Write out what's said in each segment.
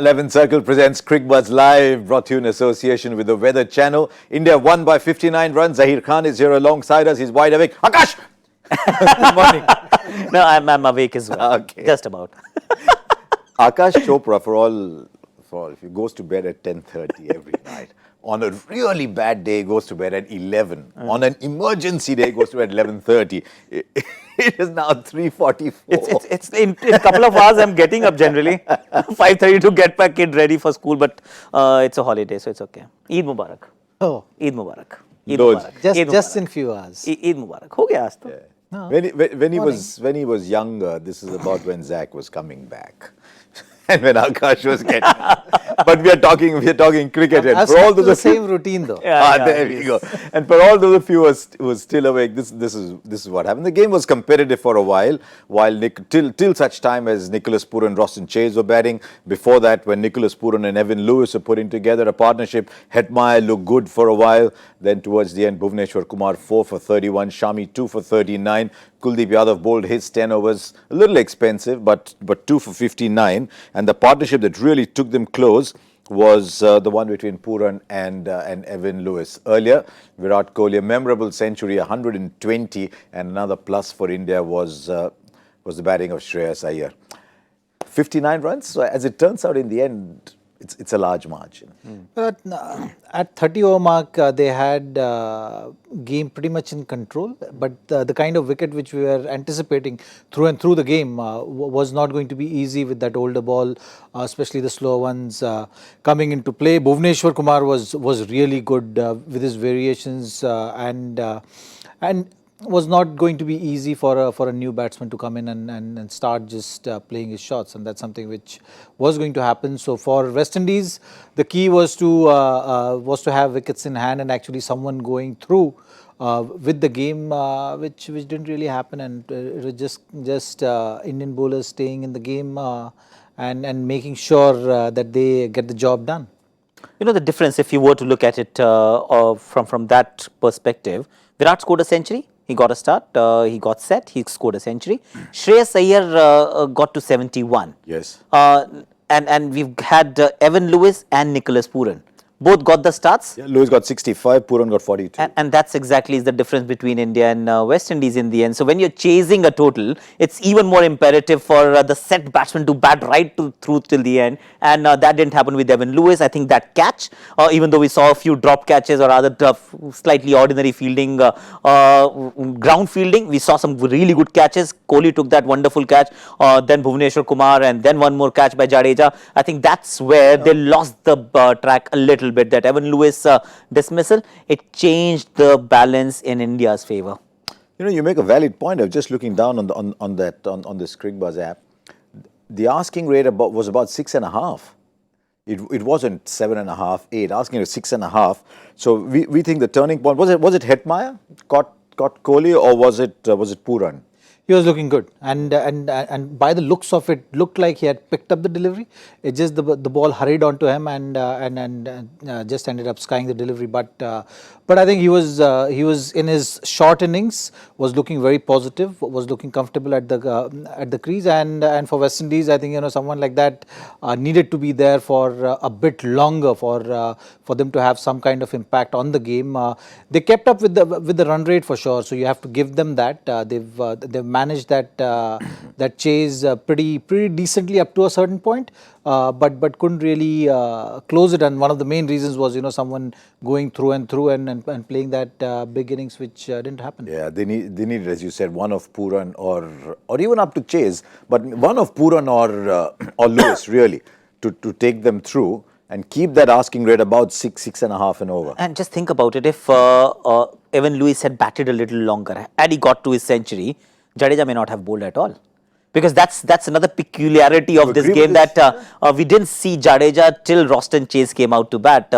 11 Circle presents Cricbuzz Live, brought to you in association with the Weather Channel. India won by 59 runs. Zaheer Khan is here alongside us. He's wide awake. Aakash! Good morning. No, I'm awake as well. Okay. Just about. Aakash Chopra, for all, if he goes to bed at 10:30 every night, on a really bad day, goes to bed at 11. On an emergency day, goes to bed at 11:30. It is now 3:44. It's in a couple of hours I'm getting up generally. 5:30 to get my kid ready for school, but it's a holiday, so it's okay. Eid Mubarak. Oh, Eid Mubarak. Eid Those- Mubarak. just Eid just Mubarak. in few hours. Eid Mubarak. Ho gaya aaj to. No. When he was younger, this is about when Zach was coming back. And when Aakash was getting but we are talking cricket. And I've for all stuck to those the of you- same routine though. Yeah, there we go. And for all those of you who are still awake, this is what happened. The game was competitive for a while till such time as Nicholas Pooran and Roston Chase were batting. Before that, when Nicholas Pooran and Evan Lewis were putting together a partnership, Hetmeyer looked good for a while. Then towards the end, Bhuvneshwar Kumar 4 for 31, Shami 2 for 39. Kuldeep Yadav bowled his 10 overs, a little expensive, but 2 for 59. And the partnership that really took them close was the one between Pooran and Evan Lewis. Earlier, Virat Kohli, a memorable century, 120, and another plus for India was the batting of Shreyas Iyer. 59 runs. So as it turns out, in the end, it's a large margin. But at 30 over mark, they had game pretty much in control. But the kind of wicket which we were anticipating through and through the game was not going to be easy with that older ball, especially the slower ones coming into play. Bhuvneshwar Kumar was really good with his variations and was not going to be easy for a new batsman to come in and start just playing his shots, and that's something which was going to happen. So for West Indies, the key was to have wickets in hand and actually someone going through with the game, which didn't really happen, and it was just Indian bowlers staying in the game and making sure that they get the job done. You know the difference, if you were to look at it from that perspective, Virat scored a century. He got a start, he got set, he scored a century. Shreyas Iyer got to 71. Yes. And we've had Evan Lewis and Nicholas Pooran. Both got the starts. Yeah, Lewis got 65, Pooran got 42. And that's exactly the difference between India and West Indies in the end. So when you're chasing a total, it's even more imperative for the set batsman to bat right through till the end. And that didn't happen with Evan Lewis. I think that catch, even though we saw a few drop catches or rather slightly ordinary fielding, ground fielding, we saw some really good catches. Kohli took that wonderful catch, then Bhuvneshwar Kumar, and then one more catch by Jadeja. I think that's where they lost the track a little bit. That Evan Lewis dismissal, it changed the balance in India's favour. You know, you make a valid point. I was just looking down on this Cricbuzz app. The asking rate was about 6.5. It wasn't 7.5, 8. Asking was 6.5. So we think the turning point was it Hetmeyer caught Kohli, or was it Pooran? He was looking good, and by the looks of it, looked like he had picked up the delivery. It just the ball hurried onto him and just ended up skying the delivery. But I think he was in his short innings was looking very positive, was looking comfortable at the crease, and for West Indies, I think someone like that needed to be there for a bit longer for them to have some kind of impact on the game. They kept up with the run rate for sure, so you have to give them that. They've managed that chase pretty decently up to a certain point, but couldn't really close it. And one of the main reasons was someone going through and playing that big innings, which didn't happen. Yeah, they needed, as you said, one of Pooran or even up to Chase, but one of Pooran or Lewis really to take them through and keep that asking rate about 6.5 and over. And just think about it, if Evan Lewis had batted a little longer, had he got to his century, Jadeja may not have bowled at all. Because that's another peculiarity of this game, that we didn't see Jadeja till Roston Chase came out to bat.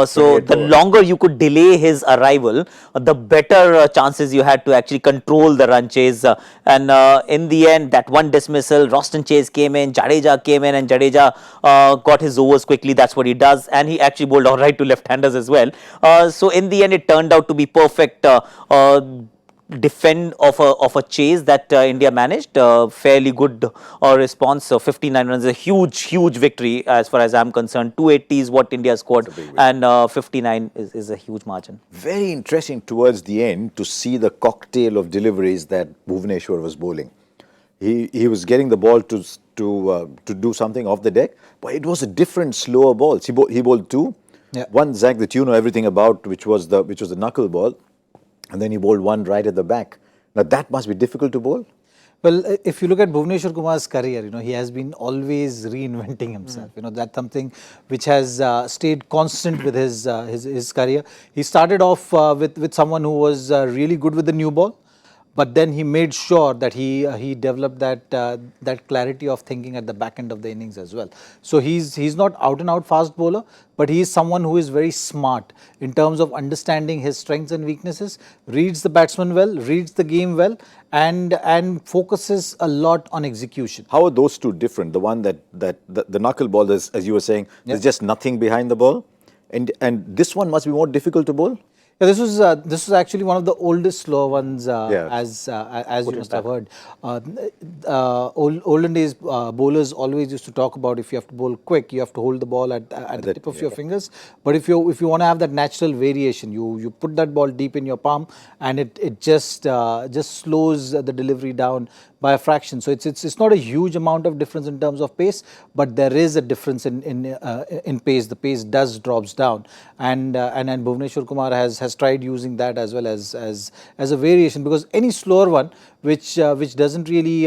So the longer you could delay his arrival, the better chances you had to actually control the run chase. And in the end, that one dismissal, Roston Chase came in, Jadeja came in, and Jadeja got his overs quickly. That's what he does. And he actually bowled all right to left-handers as well. So in the end, it turned out to be perfect. defend of a chase that India managed. Fairly good response. So 59 runs is a huge victory as far as I'm concerned. 280 is what India scored, and 59 is a huge margin. Very interesting towards the end to see the cocktail of deliveries that Bhuvneshwar was bowling. He was getting the ball to do something off the deck, but it was a different, slower ball. He bowled two. Yeah. One, Zach, that you know everything about, which was the knuckle ball, and then he bowled one right at the back. Now that must be difficult to bowl. Well, if you look at Bhuvneshwar Kumar's career, he has been always reinventing himself. That's something which has stayed constant with his career. He started off with someone who was really good with the new ball, but then he made sure that he developed that clarity of thinking at the back end of the innings as well. So he's not out and out fast bowler, but he is someone who is very smart in terms of understanding his strengths and weaknesses, reads the batsman well, reads the game well, and focuses a lot on execution. How are those two different? The one that the knuckle ball is, as you were saying, there's just nothing behind the ball, and this one must be more difficult to bowl. Yeah, this was actually one of the oldest slower ones, as you must have heard. Olden days bowlers always used to talk about if you have to bowl quick, you have to hold the ball at the tip of your fingers. But if you want to have that natural variation, you put that ball deep in your palm, and it just slows the delivery down by a fraction. So it's not a huge amount of difference in terms of pace, but there is a difference in pace. The pace does drops down, and Bhuvneshwar Kumar has tried using that as well as a variation, because any slower one which doesn't really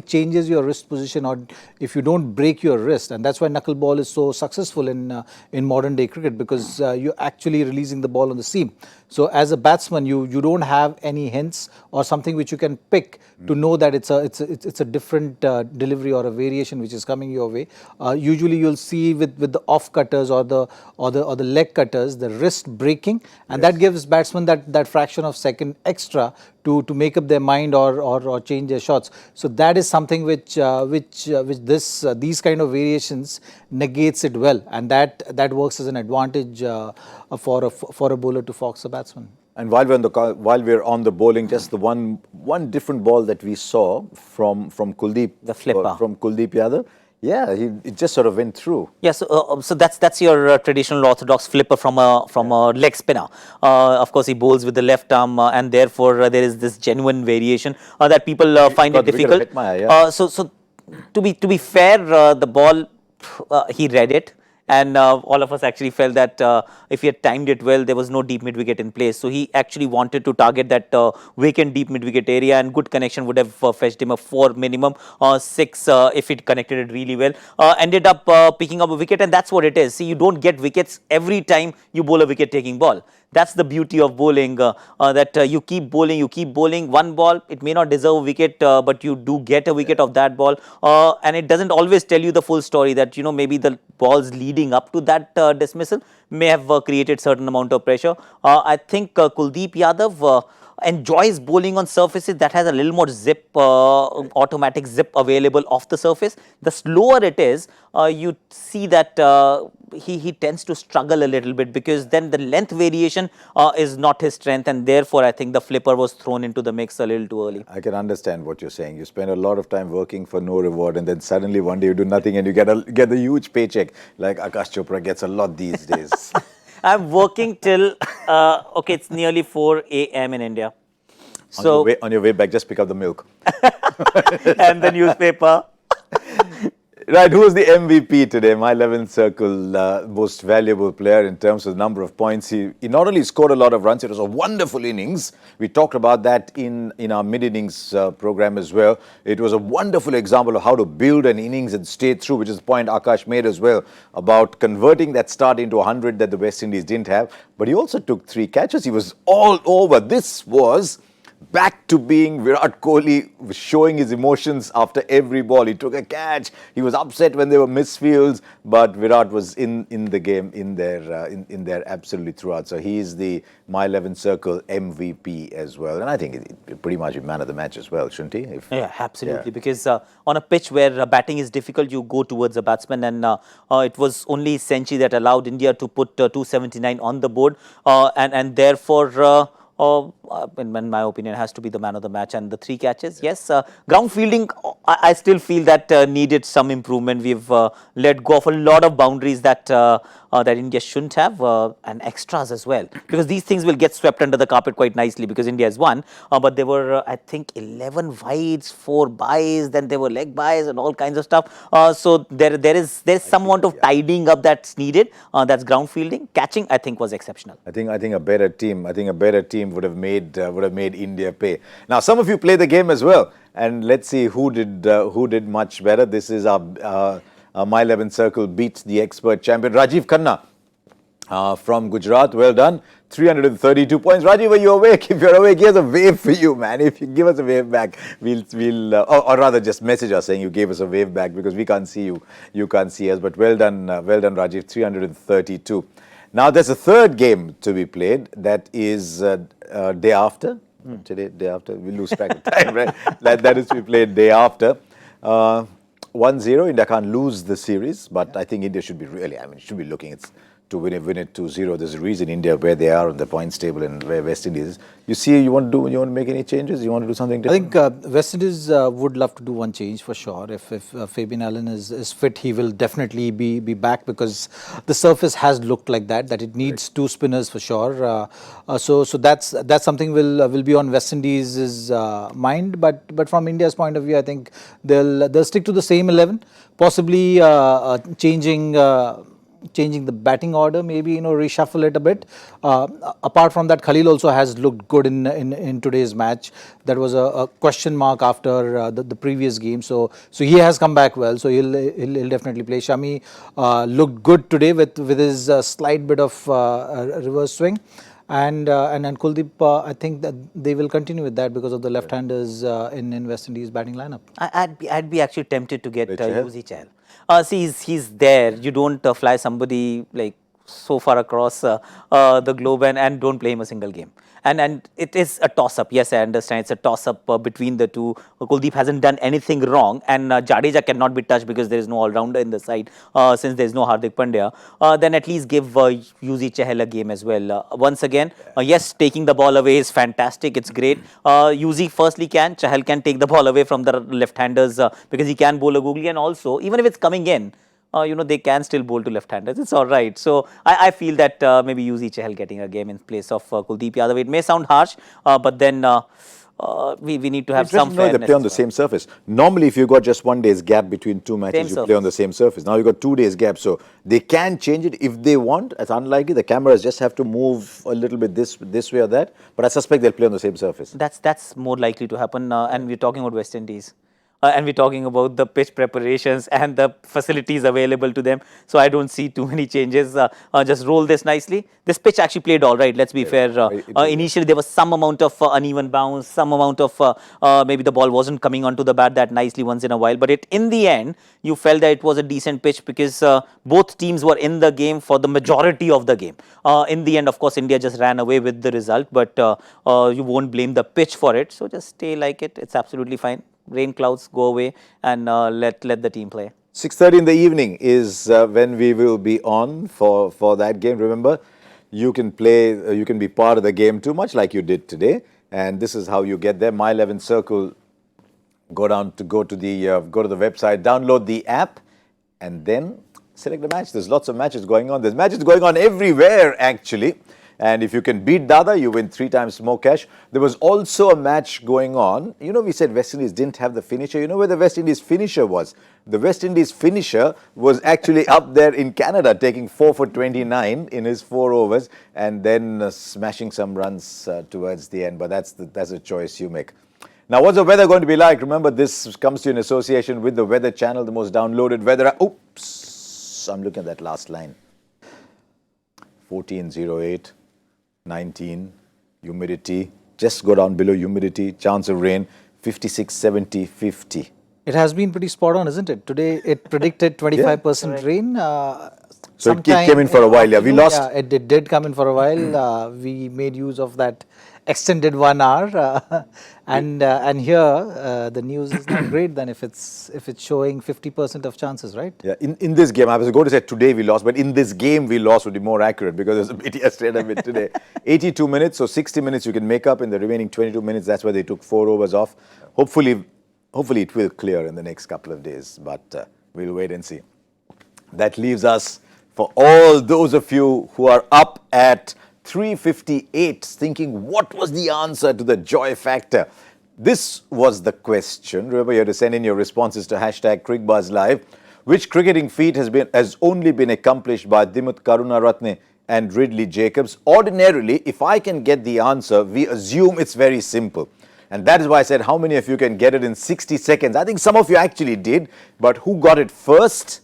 changes your wrist position, or if you don't break your wrist, and that's why knuckleball is so successful in modern day cricket, because you're actually releasing the ball on the seam. So as a batsman, you don't have any hints or something which you can pick to know that it's a different delivery or a variation which is coming your way. Usually you'll see with the off cutters or the leg cutters, the wrist breaking, and that gives batsmen that fraction of second extra to make up their mind or change their shots. So that is something which these kind of variations negates it well, and that works as an advantage for a bowler to fox a batsman. And while we're on the bowling, just the one different ball that we saw from Kuldeep, the flipper from Kuldeep Yadav. Yeah, it just sort of went through. Yeah, so that's your traditional orthodox flipper from a leg spinner. Of course, he bowls with the left arm, and therefore there is this genuine variation that people find it difficult. So to be fair, the ball he read it. And all of us actually felt that if he had timed it well, there was no deep mid-wicket in place. So he actually wanted to target that vacant deep mid-wicket area, and good connection would have fetched him a 4 minimum, 6 if it connected it really well. Ended up picking up a wicket, and that's what it is. See, you don't get wickets every time you bowl a wicket-taking ball. That's the beauty of bowling, that you keep bowling one ball. It may not deserve a wicket, but you do get a wicket of that ball. And it doesn't always tell you the full story, that, maybe the balls leading up to that dismissal may have created certain amount of pressure. I think Kuldeep Yadav enjoys bowling on surfaces that has a little more zip, automatic zip available off the surface. The slower it is, you see that he tends to struggle a little bit, because then the length variation is not his strength, and therefore I think the flipper was thrown into the mix a little too early. I can understand what you're saying. You spend a lot of time working for no reward, and then suddenly one day you do nothing and you get a huge paycheck, like Aakash Chopra gets a lot these days. I'm working till, okay, it's nearly 4 a.m. in India. So on your way back, just pick up the milk. and the newspaper. Right, who was the MVP today? My 11th circle, most valuable player in terms of the number of points. He not only scored a lot of runs, it was a wonderful innings. We talked about that in our mid-innings program as well. It was a wonderful example of how to build an innings and stay through, which is the point Aakash made as well, about converting that start into 100 that the West Indies didn't have. But he also took 3 catches. He was all over. This was back to being Virat Kohli, showing his emotions after every ball. He took a catch. He was upset when there were misfields, but Virat was in the game, in there absolutely throughout. So he is the My 11 Circle MVP as well. And I think it pretty much be man of the match as well, shouldn't he? Yeah, absolutely. Because on a pitch where batting is difficult, you go towards a batsman, and it was only century that allowed India to put 279 on the board, and therefore. In my opinion, has to be the man of the match, and the 3 catches. Yes, ground fielding, I still feel that needed some improvement. We've let go of a lot of boundaries that that India shouldn't have, and extras as well, because these things will get swept under the carpet quite nicely because India has won. But there were, I think, 11 wides, 4 byes, then there were leg byes and all kinds of stuff. So there's some amount of tidying up that's needed. That's ground fielding. Catching, I think, was exceptional. I think a better team would have made India pay. Now, some of you play the game as well, and let's see who did much better. This is our My 11 Circle beats the expert champion Rajiv Khanna from Gujarat. Well done, 332 points. Rajiv, are you awake? If you're awake, here's a wave for you, man. If you give us a wave back, we'll or rather just message us saying you gave us a wave back, because we can't see you, you can't see us. But well done, Rajiv, 332. Now, there's a third game to be played. That is day after. Today, day after. We lose track of time, right? That is to be played day after. 1-0. India can't lose the series, but I think India should be should be looking to win it 2-0. There's a reason India where they are on the points table and where West Indies is. You want to make any changes? You want to do something different? I think West Indies would love to do one change for sure. If Fabian Allen is fit, he will definitely be back, because the surface has looked like that it needs 2 spinners for sure. So that's something will be on West Indies' mind. But from India's point of view, I think they'll stick to the same 11, possibly changing the batting order, maybe reshuffle it a bit. Apart from that, Khalil also has looked good in today's match. That was a question mark after the previous game, so he has come back well. So he'll definitely play. Shami looked good today with his slight bit of reverse swing. And Kuldeep, I think that they will continue with that because of the left-handers in West Indies batting lineup. I'd be actually tempted to get Yuzi Chahal. See, he's there. You don't fly somebody like so far across the globe and don't play him a single game. And it is a toss-up. Yes, I understand. It's a toss-up between the two. Kuldeep hasn't done anything wrong, and Jadeja cannot be touched because there is no all-rounder in the side, since there is no Hardik Pandya. Then at least give Yuzi Chahal a game as well. Once again, yes, taking the ball away is fantastic. It's great. Yuzi firstly Chahal can take the ball away from the left-handers because he can bowl a googly, and also, even if it's coming in, they can still bowl to left-handers. It's all right. So I feel that maybe Yuzi Chahal getting a game in place of Kuldeep Yadav. It may sound harsh, but then we need to have some fairness. They play on the same surface. Normally, if you've got just 1 day's gap between 2 matches, you play on the same surface. Now you've got 2 days gap, so they can change it if they want. It's unlikely. The cameras just have to move a little bit this way or that. But I suspect they'll play on the same surface. That's more likely to happen. And we're talking about West Indies. And we're talking about the pitch preparations and the facilities available to them. So I don't see too many changes. Just roll this nicely. This pitch actually played all right, let's be fair. Initially, there was some amount of uneven bounce, some amount of maybe the ball wasn't coming onto the bat that nicely once in a while. But in the end, you felt that it was a decent pitch because both teams were in the game for the majority of the game. In the end, of course, India just ran away with the result, but you won't blame the pitch for it. So just stay like it. It's absolutely fine. Rain clouds go away, and let the team play. 6:30 in the evening is when we will be on for that game. Remember, you can play, you can be part of the game too, much like you did today. And this is how you get there. My 11 Circle. Go to the website, download the app, and then select the match. There's lots of matches going on. There's matches going on everywhere, actually. And if you can beat Dada, you win 3 times more cash. There was also a match going on. We said West Indies didn't have the finisher. You know where the West Indies finisher was? The West Indies finisher was actually up there in Canada, taking 4 for 29 in his 4 overs, and then smashing some runs towards the end. But that's a choice you make. Now, what's the weather going to be like? Remember, this comes to you in association with the Weather Channel, the most downloaded weather. Oops, I'm looking at that last line. 1408. 19, humidity just go down below humidity, chance of rain, 56, 70, 50. It has been pretty spot on, isn't it? Today it predicted 25% rain. So it came in for a while. Yeah, we lost. Yeah, it did come in for a while. We made use of that extended 1 hour, and here the news is not great. Then if it's showing 50% of chances, right? Yeah, in this game, I was going to say today we lost, but in this game we lost would be more accurate because there's a bit yesterday and a bit today. 82 minutes, so 60 minutes you can make up in the remaining 22 minutes. That's why they took 4 overs off. Hopefully it will clear in the next couple of days, but we'll wait and see. That leaves us for all those of you who are up at 3:58 thinking what was the answer to the joy factor. This was the question. Remember, you have to send in your responses to hashtag Cricbuzz Live. Which cricketing feat has only been accomplished by Dimut Karunaratne and Ridley Jacobs? Ordinarily, if I can get the answer, we assume it's very simple. And that is why I said, how many of you can get it in 60 seconds? I think some of you actually did, but who got it first?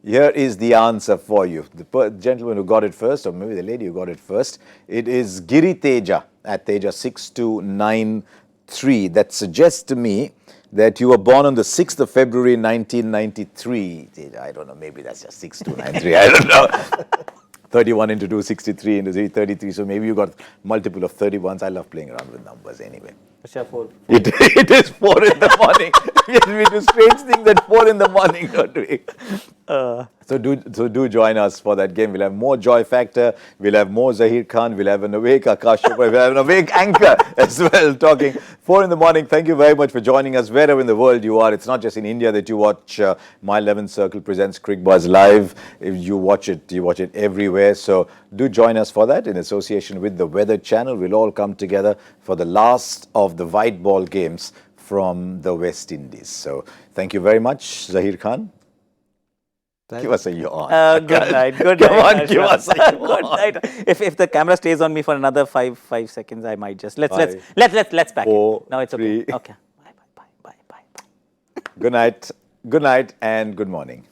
Here is the answer for you. The gentleman who got it first, or maybe the lady who got it first, it is Giri Teja at Teja 6293. That suggests to me that you were born on the 6th of February 1993. I don't know, maybe that's just 6293. I don't know. 31 into 2, 63 into 3, 33. So maybe you got multiple of 31s. I love playing around with numbers anyway. It is 4 in the morning. Yes, we do strange things at 4 in the morning, don't we? So do join us for that game. We'll have more joy factor. We'll have more Zaheer Khan. We'll have an awake Aakash Chopra. We'll have an awake anchor as well talking 4 in the morning. Thank you very much for joining us wherever in the world you are. It's not just in India that you watch My 11th Circle presents Cricbuzz Live. If you watch it everywhere. So do join us for that in association with the Weather Channel. We'll all come together for the last of the white ball games from the West Indies. So thank you very much, Zaheer Khan. Give us a yawn. Good night. Good Come night. on, give us a yawn. Good night. If the camera stays on me for another 5 seconds, I might just let's back Four, it. No, it's okay. three. Okay. Bye. Good night. Good night and good morning.